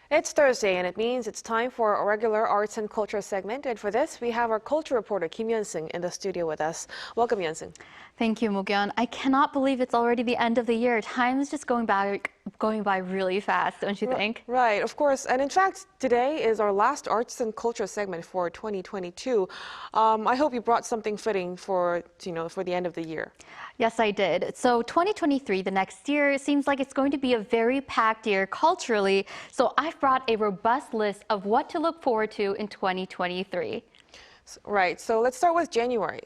It's Thursday, and it means it's time for a regular arts and culture segment. And for this, we have our culture reporter, Kim Yeon-seung, in the studio with us. Welcome, Yeonsung. Thank you, Mo-kyun. I cannot believe it's already the end of the year. Time is just going by really fast, don't you think? Right, of course. And in fact, today is our last arts and culture segment for 2022. I hope you brought something fitting for the end of the year. Yes, I did. So 2023, the next year, seems like it's going to be a very packed year culturally. So I've brought a robust list of what to look forward to in 2023. Right, so let's start with January.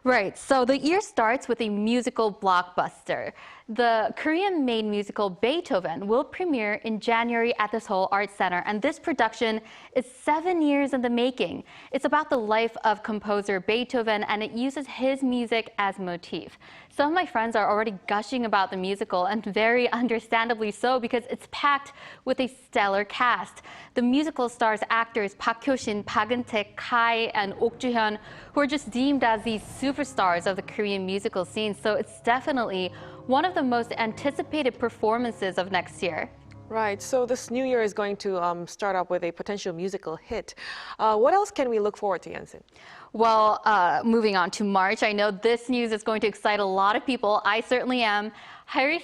Right, so the year starts with a musical blockbuster. The Korean-made musical Beethoven will premiere in January at the Seoul Arts Center, and this production is 7 years in the making. It's about the life of composer Beethoven, and it uses his music as motif. Some of my friends are already gushing about the musical, and very understandably so, because it's packed with a stellar cast. The musical stars actors Park Hyo-shin, Park Eun-taek, Kai, and Ok Joo-hyun, who are just deemed as these superstars of the Korean musical scene, so it's definitely one of the most anticipated performances of next year. Right, so this new year is going to start up with a potential musical hit. What else can we look forward to, Yeonsung? Well, moving on to March, I know this news is going to excite a lot of people. I certainly am.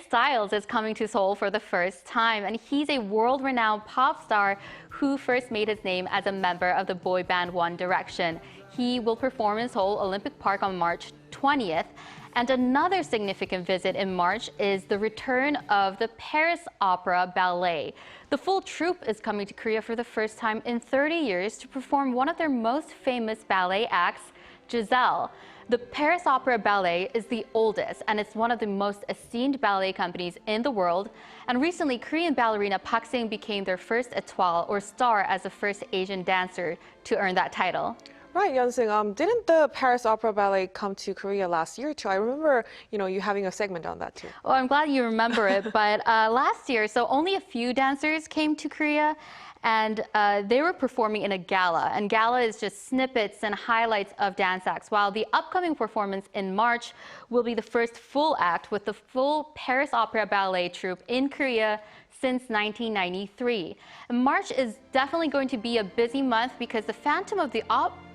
Styles is coming to Seoul for the first time, and he's a world-renowned pop star who first made his name as a member of the boy band One Direction. He will perform in Seoul Olympic Park on March 20th. And another significant visit in March is the return of the Paris Opera Ballet. The full troupe is coming to Korea for the first time in 30 years to perform one of their most famous ballet acts, Giselle. The Paris Opera Ballet is the oldest, and it's one of the most esteemed ballet companies in the world. And recently, Korean ballerina Park Seung became their first étoile, or star, as the first Asian dancer to earn that title. Right, Yeonsung, didn't the Paris Opera Ballet come to Korea last year too? I remember, you having a segment on that too. Well, I'm glad you remember it, but last year, so only a few dancers came to Korea, and they were performing in a gala. And gala is just snippets and highlights of dance acts, while the upcoming performance in March will be the first full act with the full Paris Opera Ballet troupe in Korea since 1993. And March is definitely going to be a busy month because the Phantom of the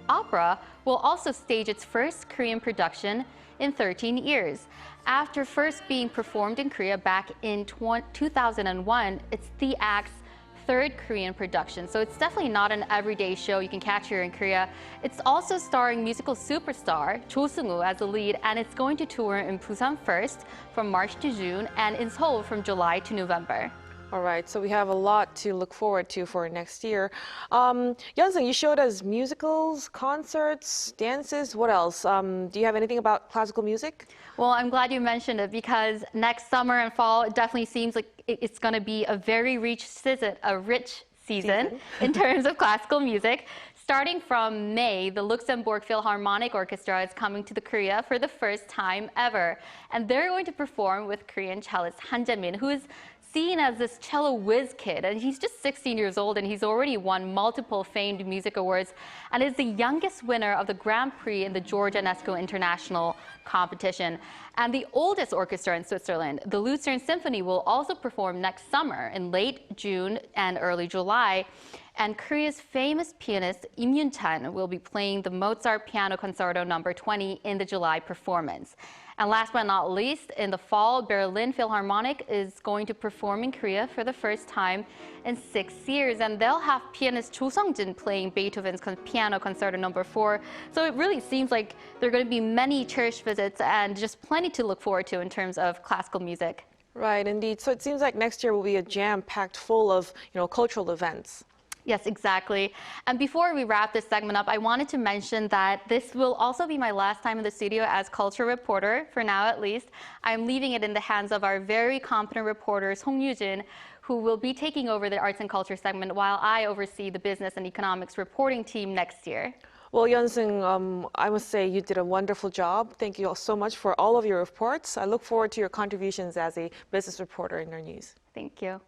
Opera will also stage its first Korean production in 13 years. After first being performed in Korea back in 2001, it's the act's third Korean production, so it's definitely not an everyday show you can catch here in Korea. It's also starring musical superstar Cho Seung-woo as the lead, and it's going to tour in Busan first from March to June and in Seoul from July to November. All right, so we have a lot to look forward to for next year. Yeonsung, you showed us musicals, concerts, dances. What else? Do you have anything about classical music? Well, I'm glad you mentioned it because next summer and fall, it definitely seems like it's going to be a very rich season in terms of classical music. Starting from May, the Luxembourg Philharmonic Orchestra is coming to Korea for the first time ever. And they're going to perform with Korean cellist Han Jae-min, who is seen as this cello whiz kid, and he's just 16 years old, and he's already won multiple famed music awards, and is the youngest winner of the Grand Prix in the George Enesco International Competition. And the oldest orchestra in Switzerland, the Lucerne Symphony, will also perform next summer in late June and early July. And Korea's famous pianist Im Yoon-chan will be playing the Mozart Piano Concerto No. 20 in the July performance. And last but not least, in the fall, Berlin Philharmonic is going to perform in Korea for the first time in 6 years. And they'll have pianist Cho Sung-jin playing Beethoven's Piano Concerto No. 4. So it really seems like there are going to be many church visits and just plenty to look forward to in terms of classical music. Right, indeed. So it seems like next year will be a jam-packed full of, cultural events. Yes, exactly. And before we wrap this segment up, I wanted to mention that this will also be my last time in the studio as culture reporter, for now at least. I'm leaving it in the hands of our very competent reporter, Song Yoo-jin, who will be taking over the arts and culture segment while I oversee the business and economics reporting team next year. Well, Yeonsung, I must say you did a wonderful job. Thank you all so much for all of your reports. I look forward to your contributions as a business reporter in our news. Thank you.